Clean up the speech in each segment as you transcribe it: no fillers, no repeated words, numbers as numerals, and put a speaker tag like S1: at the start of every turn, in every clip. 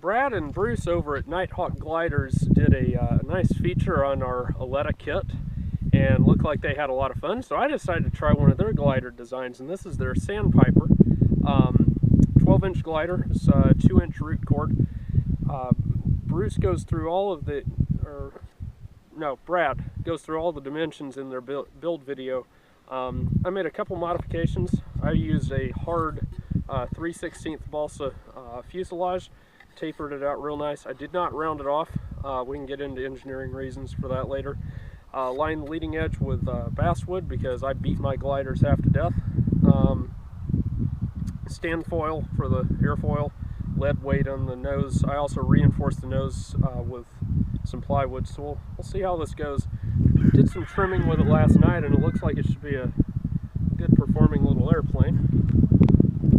S1: Brad and Bruce over at Nighthawk Gliders did a nice feature on our Aletta kit and looked like they had a lot of fun, so I decided to try one of their glider designs, and this is their Sandpiper 12-inch glider. It's a 2-inch root cord. Bruce goes through all of the, Brad goes through all the dimensions in their build video. I made a couple modifications. I used a hard 3/16 balsa fuselage, tapered it out real nice. I did not round it off. We can get into engineering reasons for that later. Lined the leading edge with basswood because I beat my gliders half to death. Stand foil for the airfoil, lead weight on the nose. I also reinforced the nose with some plywood, so we'll see how this goes. Did some trimming with it last night and it looks like it should be a good performing little airplane.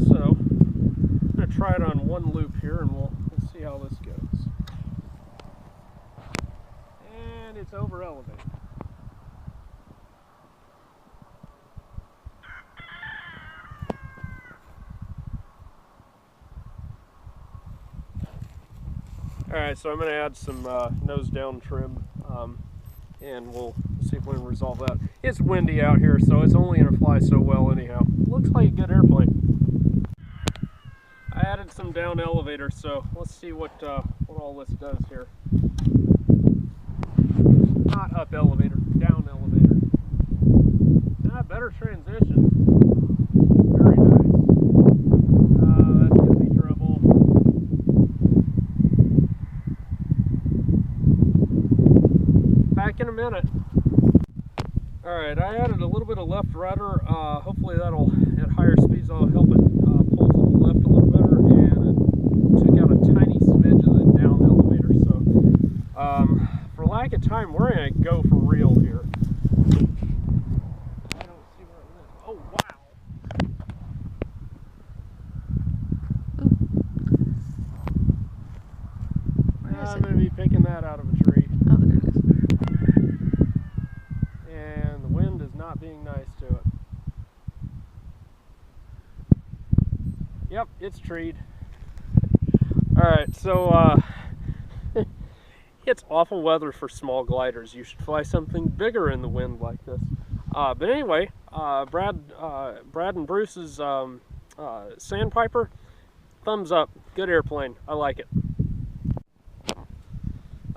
S1: So I'm going to try it on one loop here and we'll see how this goes. And it's over elevated. Alright, so I'm going to add some nose down trim and we'll see if we can resolve that. It's windy out here, so it's only going to fly so well anyhow. Looks like a good airplane. I added some down elevator, so let's see what all this does here. Not up elevator, down elevator. Better transition. Very nice. That's going to be trouble. Back in a minute. Alright, I added a little bit of left rudder. Hopefully that'll, at higher speeds, that'll help it pull to the left a little better, and it took out a tiny smidge of the down elevator. So, for lack of time, we're going to go for real here. I don't see where it went. Oh, wow! I'm going to be picking that out of a tree.
S2: Oh, there it is.
S1: And the wind is not being nice to it. Yep, it's treed. Alright, so it's awful weather for small gliders. You should fly something bigger in the wind like this. But anyway, Brad and Bruce's Sandpiper, thumbs up. Good airplane. I like it.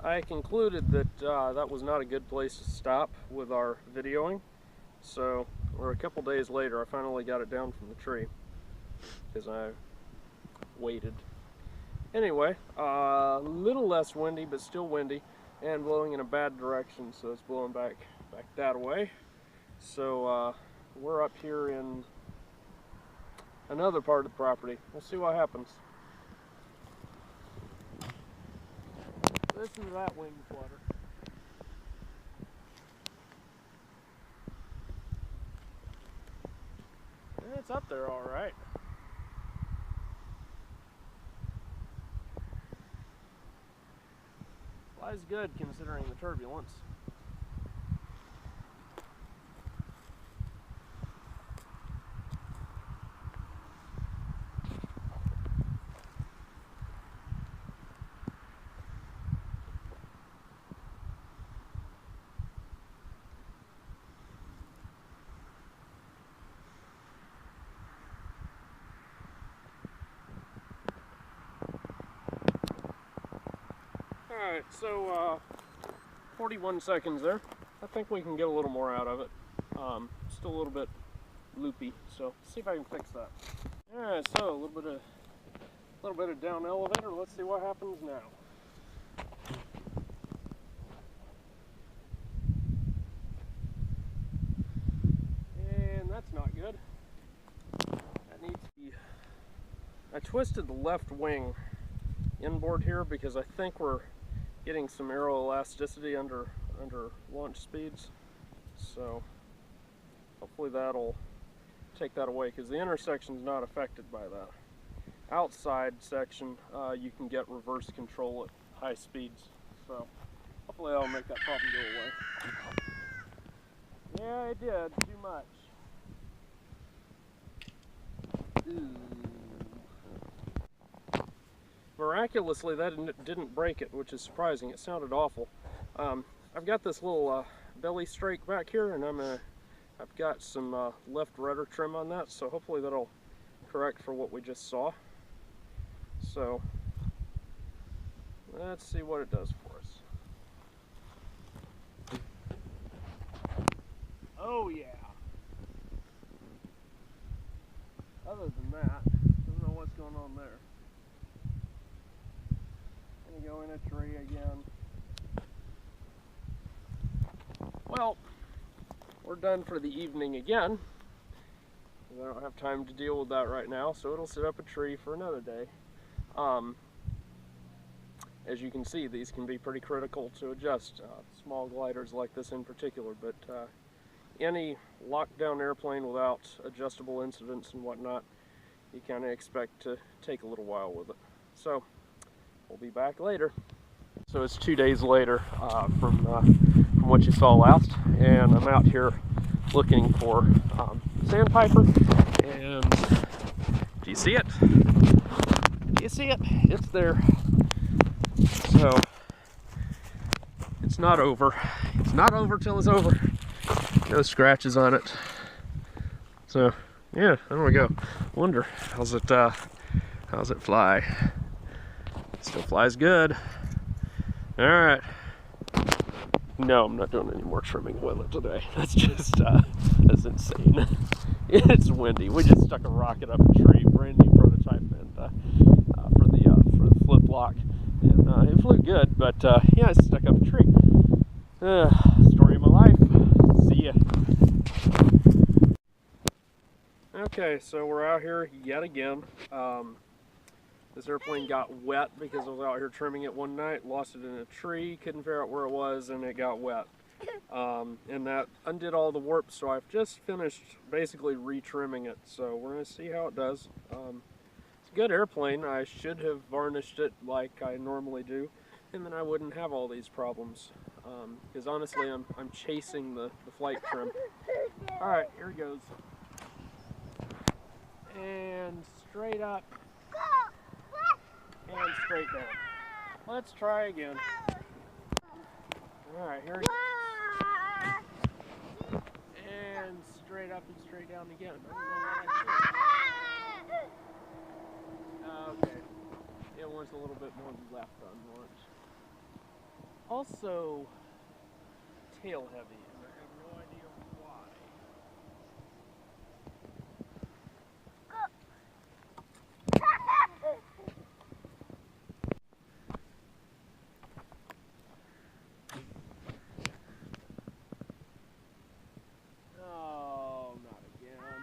S1: I concluded that that was not a good place to stop with our videoing, so we're a couple days later. I finally got it down from the tree because I waited. Anyway, a little less windy, but still windy, and blowing in a bad direction, so it's blowing back that way. So we're up here in another part of the property. We'll see what happens. Listen to that wing flutter. It's up there all right. Flies good considering the turbulence. Alright, so 41 seconds there. I think we can get a little more out of it. Still a little bit loopy, so see if I can fix that. Alright, so a little bit of down elevator. Let's see what happens now. And that's not good. That needs to be... I twisted the left wing inboard here because I think we're getting some aeroelasticity under launch speeds, so hopefully that'll take that away because the intersection's not affected by that. Outside section you can get reverse control at high speeds, so hopefully that'll make that problem go away. Yeah, it did too much. Ooh. miraculously that didn't break it, which is surprising. It sounded awful. I've got this little belly strake back here, and I've got some left rudder trim on that, so hopefully that'll correct for what we just saw. So let's see what it does for us. Oh yeah. Other than that, I don't know what's going on there. Gonna go in a tree again. Well, we're done for the evening again. I don't have time to deal with that right now, so it'll sit up a tree for another day. As you can see, these can be pretty critical to adjust, small gliders like this in particular, but any locked-down airplane without adjustable incidents and whatnot, you kind of expect to take a little while with it. So, we'll be back later. So it's 2 days later from what you saw last, and I'm out here looking for Sandpiper, and do you see it? Do you see it? It's there. So, it's not over. It's not over till it's over. No scratches on it. So, yeah, there we go. Wonder, how's it fly? Still flies good. All right. No, I'm not doing any more trimming with it today. That's just, that's insane. It's windy. We just stuck a rocket up a tree, brand new prototype, and for the flip lock, and it flew good. But yeah, I stuck up a tree. Story of my life. See ya. Okay, so we're out here yet again. This airplane got wet because I was out here trimming it one night, lost it in a tree, couldn't figure out where it was, and it got wet. And that undid all the warp, so I've just finished basically re-trimming it, so we're going to see how it does. It's a good airplane. I should have varnished it like I normally do, and then I wouldn't have all these problems. Because honestly, I'm chasing the flight trim. Alright, here it goes. And straight up. And straight down. Let's try again. Alright, here we go. And straight up and straight down again. Okay. It wants a little bit more left on launch. Also, tail heavy, and I have no idea why. Oh, not again.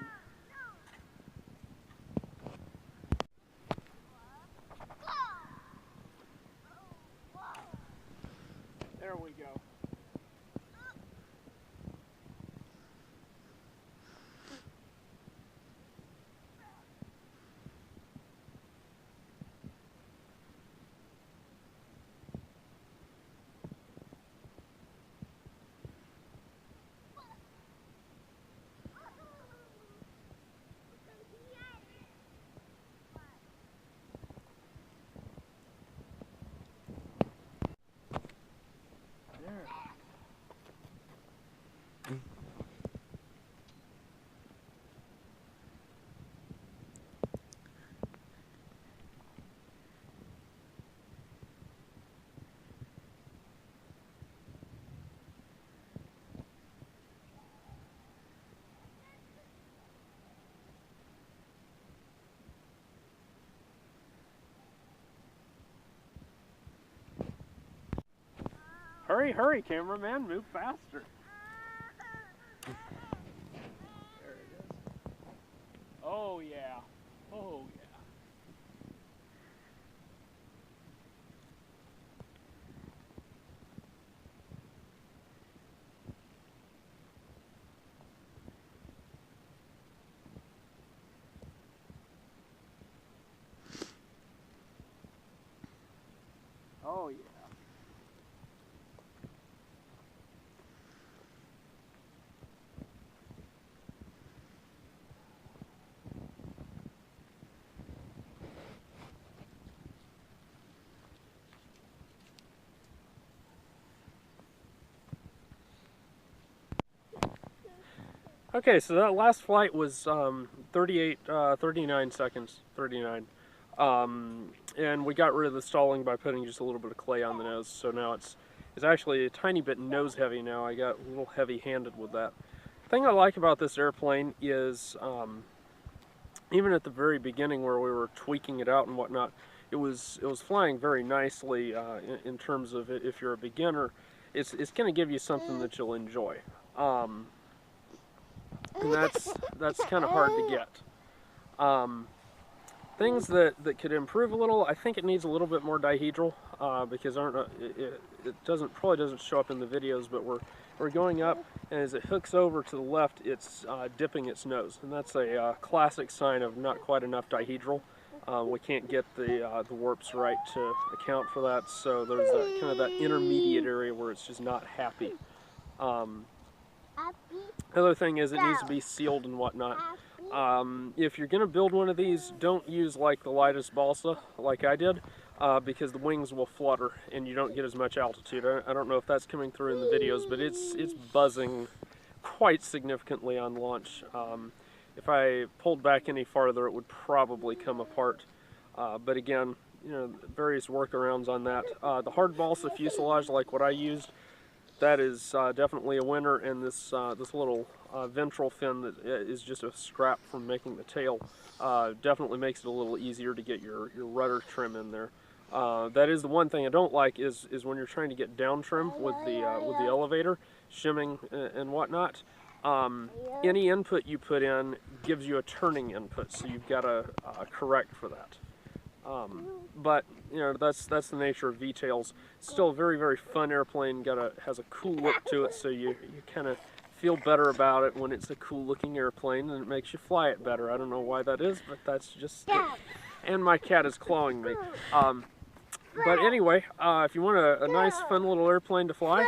S1: There we go. There. Hurry, hurry, cameraman, move faster. There it is. Oh yeah. Oh yeah. Oh yeah. Okay, so that last flight was 39 seconds, 39. And we got rid of the stalling by putting just a little bit of clay on the nose, so now it's actually a tiny bit nose heavy now. I got a little heavy-handed with that. The thing I like about this airplane is even at the very beginning where we were tweaking it out and whatnot, it was flying very nicely in terms of it. If you're a beginner, it's going to give you something that you'll enjoy. And that's kind of hard to get. Things that could improve a little, I think it needs a little bit more dihedral because it probably doesn't show up in the videos, but we're going up, and as it hooks over to the left, it's dipping its nose, and that's a classic sign of not quite enough dihedral. We can't get the warps right to account for that, so there's that kind of that intermediate area where it's just not happy. Other thing is it needs to be sealed and whatnot. If you're going to build one of these, don't use like the lightest balsa like I did, because the wings will flutter and you don't get as much altitude. I don't know if that's coming through in the videos, but it's buzzing quite significantly on launch. If I pulled back any farther, it would probably come apart. But again, you know, various workarounds on that. The hard balsa fuselage, like what I used, that is definitely a winner, and this little ventral fin that is just a scrap from making the tail definitely makes it a little easier to get your rudder trim in there. That is the one thing I don't like is when you're trying to get down trim with the elevator, shimming and whatnot. Any input you put in gives you a turning input, so you've got to correct for that. But you know, that's the nature of V-tails. Still a very, very fun airplane. Has a cool look to it, so you kind of feel better about it when it's a cool looking airplane, and it makes you fly it better. I don't know why that is, but that's just it. And my cat is clawing me. But anyway, if you want a nice fun little airplane to fly,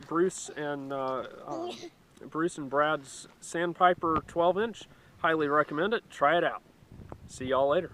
S1: Bruce and Brad's Sandpiper 12-inch, highly recommend it. Try it out. See y'all later.